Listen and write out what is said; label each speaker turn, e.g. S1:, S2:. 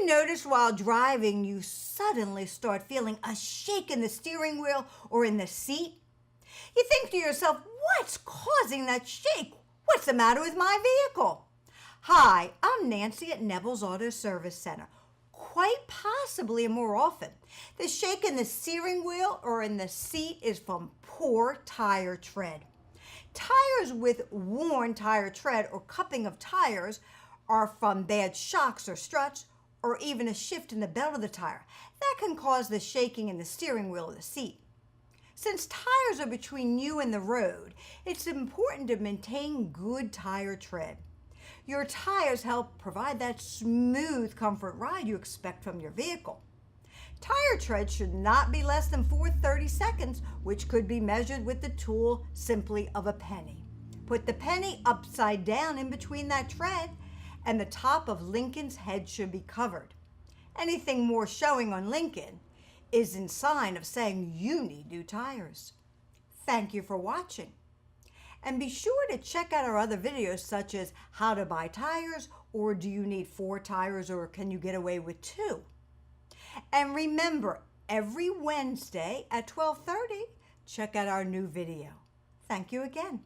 S1: you notice while driving you suddenly start feeling a shake in the steering wheel or in the seat? You think to yourself, what's causing that shake? What's the matter with my vehicle? Hi, I'm Nancy at Kneble's Auto Service Center. Quite possibly and more often, the shake in the steering wheel or in the seat is from poor tire tread. Tires with worn tire tread or cupping of tires are from bad shocks or struts or even a shift in the belt of the tire. That can cause the shaking in the steering wheel or the seat. Since tires are between you and the road, it's important to maintain good tire tread. Your tires help provide that smooth comfort ride you expect from your vehicle. Tire tread should not be less than 4/30 seconds, which could be measured with the tool simply of a penny. Put the penny upside down in between that tread, and the top of Lincoln's head should be covered. Anything more showing on Lincoln is in sign of saying you need new tires. Thank you for watching. And be sure to check out our other videos such as how to buy tires, or do you need 4 tires, or can you get away with 2? And remember, every Wednesday at 12:30, check out our new video. Thank you again.